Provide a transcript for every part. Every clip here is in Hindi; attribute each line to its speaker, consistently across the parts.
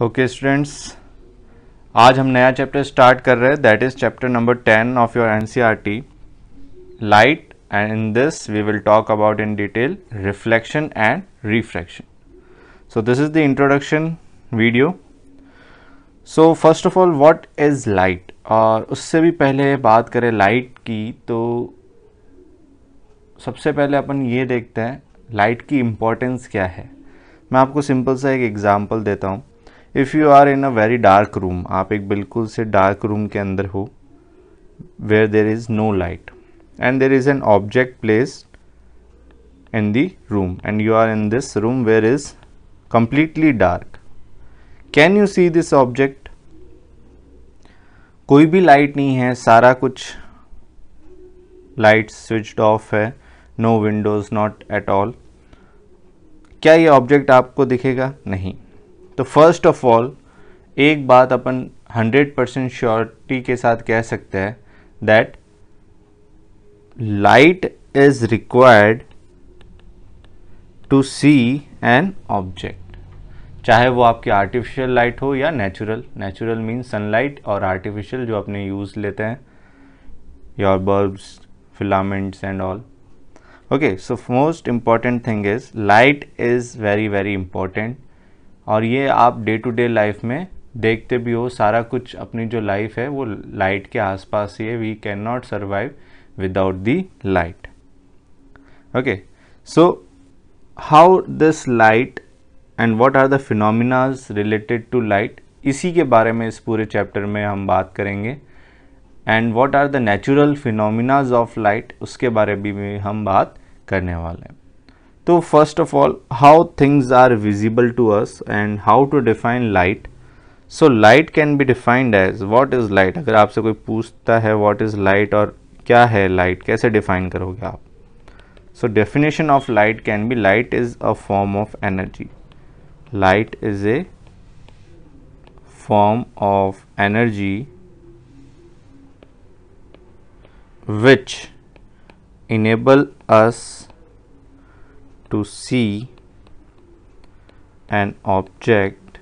Speaker 1: ओके स्टूडेंट्स, आज हम नया चैप्टर स्टार्ट कर रहे हैं, that is chapter number 10 of your NCERT light, and in this we will talk about in detail reflection and refraction. So this is the introduction video. So first of all, what is light? और उससे भी पहले बात करें लाइट की, तो सबसे पहले अपन ये देखते हैं लाइट की इम्पोर्टेंस क्या है. मैं आपको सिंपल सा एक एग्जांपल देता हूँ. If you are in a very dark room, आप एक बिल्कुल से डार्क रूम के अंदर हो where there is no light and there is an object placed in the room and you are in this room where is completely dark. Can you see this object? कोई भी लाइट नहीं है, सारा कुछ लाइट स्विच्ड ऑफ है, no windows, not at all. क्या ये ऑब्जेक्ट आपको दिखेगा? नहीं. तो फर्स्ट ऑफ ऑल एक बात अपन 100% श्योरिटी के साथ कह सकते हैं, that light is required to see an object. चाहे वो आपकी आर्टिफिशियल लाइट हो या नेचुरल. नेचुरल मीन्स सनलाइट, और आर्टिफिशियल जो अपने यूज लेते हैं, your bulbs, filaments and all. Okay, so most important thing is light is very very important. और ये आप डे टू डे लाइफ में देखते भी हो, सारा कुछ अपनी जो लाइफ है वो लाइट के आसपास ही है. We cannot survive without the light. Okay, so how this light and what are the phenomenas related to light, इसी के बारे में इस पूरे चैप्टर में हम बात करेंगे. And what are the natural phenomenas of light, उसके बारे में हम बात करने वाले हैं. तो first of all, how things are visible to us and how to define light. So light can be defined as, what is light. अगर आपसे कोई पूछता है व्हाट इज लाइट और क्या है लाइट, कैसे डिफाइन करोगे आप? So definition of light can B, light is a form of energy. Light is a form of energy which enable us to see an object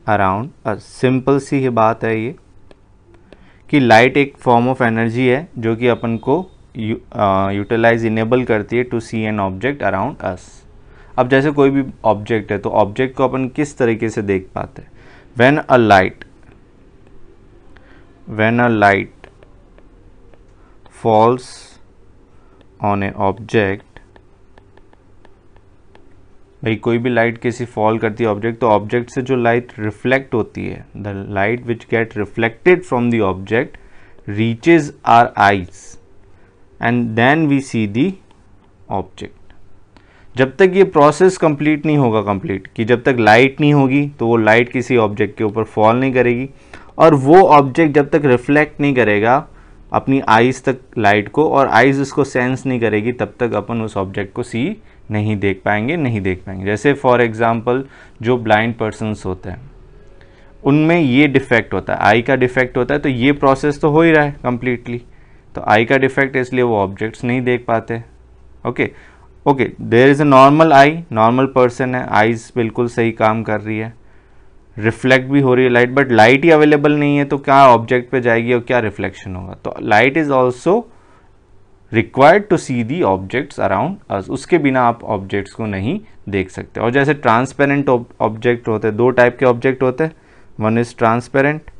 Speaker 1: around us. Simple सी ही बात है ये कि लाइट एक फॉर्म ऑफ एनर्जी है जो कि अपन को यूटिलाइज इनेबल करती है to see an object around us. अब जैसे कोई भी ऑब्जेक्ट है, तो ऑब्जेक्ट को अपन किस तरीके से देख पाते हैं? When a light falls on A object, भाई कोई भी लाइट किसी फॉल करती है ऑब्जेक्ट, तो ऑब्जेक्ट से जो लाइट रिफ्लेक्ट होती है, the light which get reflected from the object reaches our eyes and then we see the object. जब तक ये प्रोसेस कंप्लीट नहीं होगा, कि जब तक लाइट नहीं होगी तो वो लाइट किसी ऑब्जेक्ट के ऊपर फॉल नहीं करेगी, और वो ऑब्जेक्ट जब तक रिफ्लेक्ट नहीं करेगा अपनी आइज़ तक लाइट को, और आइज़ उसको सेंस नहीं करेगी, तब तक अपन उस ऑब्जेक्ट को नहीं देख पाएंगे. जैसे फॉर एग्जांपल जो ब्लाइंड पर्सन्स होते हैं, उनमें ये डिफेक्ट होता है, आई का डिफेक्ट होता है. तो ये प्रोसेस तो हो ही रहा है कंप्लीटली, तो आई का डिफेक्ट है, इसलिए वो ऑब्जेक्ट्स नहीं देख पाते. Okay, there is a normal eye, normal person है, आइज़ बिल्कुल सही काम कर रही है, रिफ्लेक्ट भी हो रही है light, but light he available नहीं है, तो क्या ऑब्जेक्ट पे जाएगी और क्या रिफ्लेक्शन होगा? तो light is also required to see the objects around us. उसके बिना आप ऑब्जेक्ट्स को नहीं देख सकते. और जैसे ट्रांसपेरेंट ऑब्जेक्ट होते हैं, दो टाइप के ऑब्जेक्ट होते हैं. वन इज़ ट्रांसपेरेंट,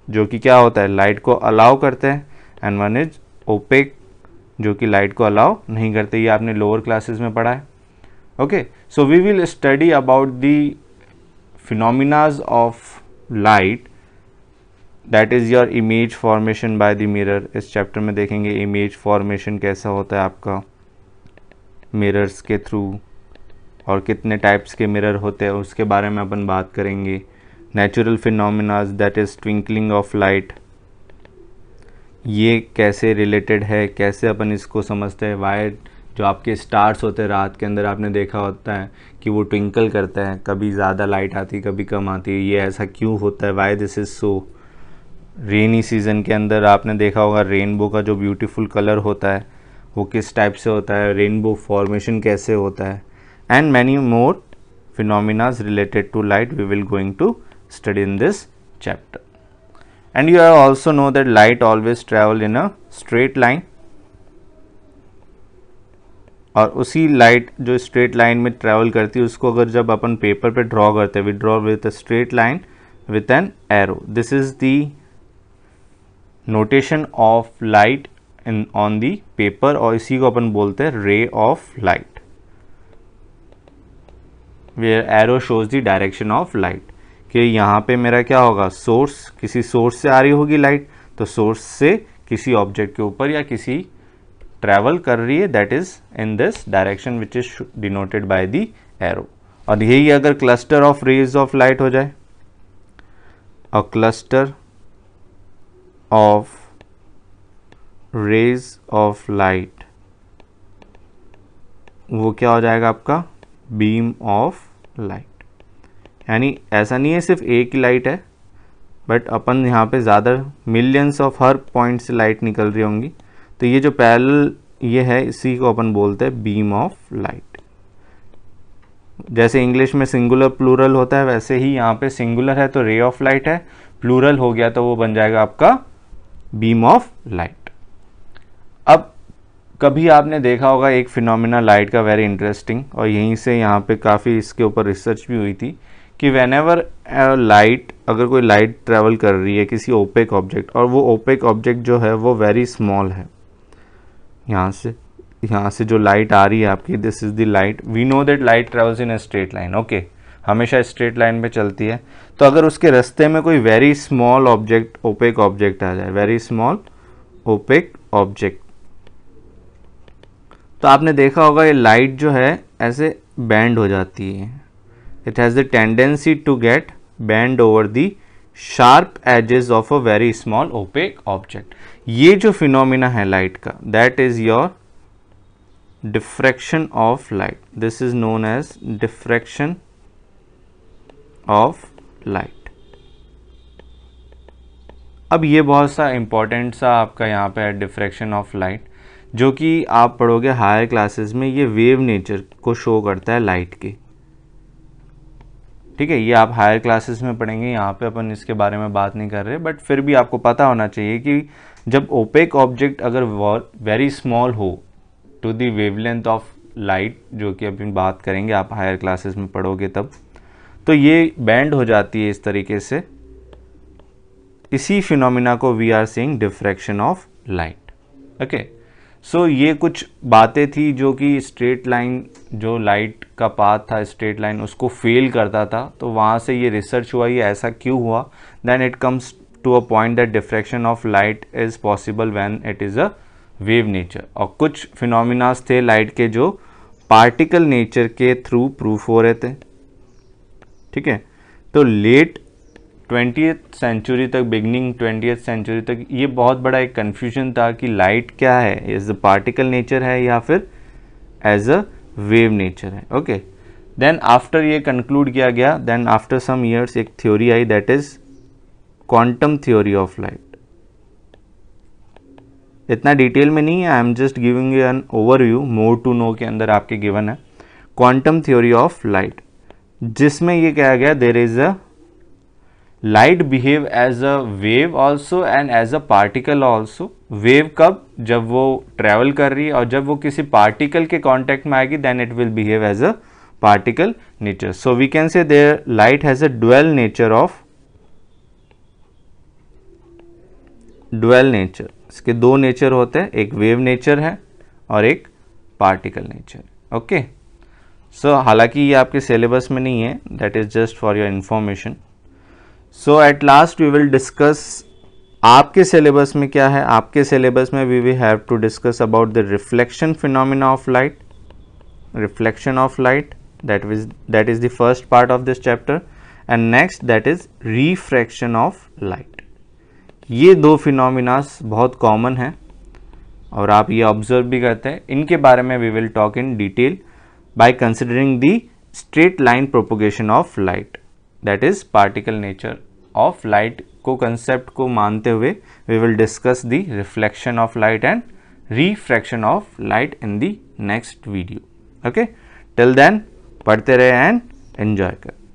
Speaker 1: जो कि क्या होता है, लाइट को अलाउ करते हैं, एंड वन इज ओपेक, जो कि लाइट को अलाउ नहीं करते. ये आपने लोअर क्लासेस में पढ़ा है. Okay, so we will study about the phenomenas of light, that is your image formation by the mirror. इस चैप्टर में देखेंगे इमेज फॉर्मेशन कैसा होता है आपका मिरर्स के थ्रू, और कितने टाइप्स के मिरर होते हैं उसके बारे में अपन बात करेंगे. Natural phenomenas, that is twinkling of light, ये कैसे रिलेटेड है, कैसे अपन इसको समझते हैं. वाई जो आपके स्टार्स होते हैं रात के अंदर, आपने देखा होता है कि वो ट्विंकल करते हैं, कभी ज़्यादा लाइट आती है, कभी कम आती है. ये ऐसा क्यों होता है? Why this is so. Rainy season के अंदर आपने देखा होगा रेनबो का जो ब्यूटीफुल कलर होता है वो किस टाइप से होता है, रेनबो फॉर्मेशन कैसे होता है, and many more phenomena related to light we will going to study in this chapter. And you also know that light always travel in a straight line, और उसी लाइट जो स्ट्रेट लाइन में ट्रैवल करती है उसको अगर जब अपन पेपर पे ड्रॉ करते हैं, we draw with a straight line with an arrow. This is the notation of light in on the paper, और इसी को अपन बोलते हैं ray of light, where arrow shows the direction of light. कि यहाँ पे मेरा क्या होगा, सोर्स, किसी सोर्स से आ रही होगी लाइट, तो सोर्स से किसी ऑब्जेक्ट के ऊपर या किसी ट्रैवल कर रही है, that is in this direction which is denoted by the arrow. और यही अगर cluster of rays of light हो जाए, a cluster of rays of light, वो क्या हो जाएगा आपका, बीम ऑफ लाइट. यानी ऐसा नहीं है सिर्फ एक ही लाइट है, बट अपन यहाँ पे ज़्यादा मिलियंस ऑफ हर पॉइंट से लाइट निकल रही होंगी, तो ये जो पैरेलल ये है इसी को अपन बोलते हैं बीम ऑफ लाइट. जैसे इंग्लिश में सिंगुलर प्लूरल होता है, वैसे ही यहाँ पे सिंगुलर है तो रे ऑफ लाइट है, प्लूरल हो गया तो वो बन जाएगा आपका बीम ऑफ लाइट. अब कभी आपने देखा होगा एक फिनोमिना लाइट का वेरी इंटरेस्टिंग, और यहीं से यहाँ पे काफ़ी इसके ऊपर रिसर्च भी हुई थी, कि व्हेनेवर लाइट, अगर कोई लाइट ट्रैवल कर रही है किसी ओपेक ऑब्जेक्ट, और वो ओपेक ऑब्जेक्ट जो है वो वेरी स्मॉल है, यहाँ से जो लाइट आ रही है आपकी, this is the light. We know that light travels in a straight line, okay, हमेशा स्ट्रेट लाइन पे चलती है. तो अगर उसके रास्ते में कोई very small object, opaque object आ जाए, वेरी स्मॉल ओपेक ऑब्जेक्ट, तो आपने देखा होगा ये लाइट जो है ऐसे बैंड हो जाती है. It has the tendency to get bend over the sharp edges of a very small opaque object. ये जो फिनोमिना है लाइट का, that is your diffraction of light. This is known as diffraction of light. अब ये बहुत सा इंपॉर्टेंट सा आपका यहाँ पे है डिफ्रैक्शन ऑफ लाइट, जो कि आप पढ़ोगे हायर क्लासेस में. ये वेव नेचर को शो करता है लाइट की, ठीक है. ये आप हायर क्लासेस में पढ़ेंगे, यहाँ पे अपन इसके बारे में बात नहीं कर रहे, बट फिर भी आपको पता होना चाहिए कि जब ओपेक ऑब्जेक्ट अगर वेरी स्मॉल हो to the wavelength of light, जो कि अभी बात करेंगे आप हायर क्लासेस में पढ़ोगे तब, तो ये बैंड हो जाती है इस तरीके से. इसी फिनोमिना को we are saying diffraction of light. Okay, so ये कुछ बातें थी जो कि स्ट्रेट लाइन, जो लाइट का पाथ था स्ट्रेट लाइन, उसको फेल करता था. तो वहाँ से ये रिसर्च हुआ, ये ऐसा क्यों हुआ. Then it comes to a point that diffraction of light is possible when it is a wave nature. और कुछ फिनोमिनास थे लाइट के जो पार्टिकल नेचर के थ्रू प्रूफ हो रहे थे, ठीक है. तो लेट 20th सेंचुरी तक, बिगनिंग 20th सेंचुरी तक ये बहुत बड़ा एक कन्फ्यूजन था कि लाइट क्या है, एज अ पार्टिकल नेचर है या फिर एज अ वेव नेचर है. ओके, देन आफ्टर ये कंक्लूड किया गया, देन आफ्टर सम ईयर्स एक थ्योरी आई, that is quantum theory of light. इतना डिटेल में नहीं है, I am just giving you an overview, more to know के अंदर आपके गिवन है क्वांटम थ्योरी ऑफ लाइट, जिसमें ये कहा गया there is a light behave as a wave also and as a particle also. Wave कब, जब वो ट्रेवल कर रही है, और जब वो किसी पार्टिकल के कॉन्टेक्ट में आएगी then it will behave as a particle nature. So we can say there light has a dual nature of, dual nature. इसके दो नेचर होते हैं, एक वेव नेचर है और एक पार्टिकल नेचर. ओके, सो हालांकि ये आपके सिलेबस में नहीं है, that is just for your information. So at last we will discuss, आपके सिलेबस में क्या है, आपके सिलेबस में we will have to discuss about the reflection phenomena of light, reflection of light, that is the first part of this chapter, and next that is refraction of light. ये दो फिनोमिनास बहुत कॉमन है और आप ये ऑब्जर्व भी करते हैं. इनके बारे में we will talk in detail by considering the straight line propagation of light, that is particle nature of light को कंसेप्ट को मानते हुए we will discuss the reflection of light and refraction of light in the next video. Okay, till then पढ़ते रहे एंड एंजॉय कर।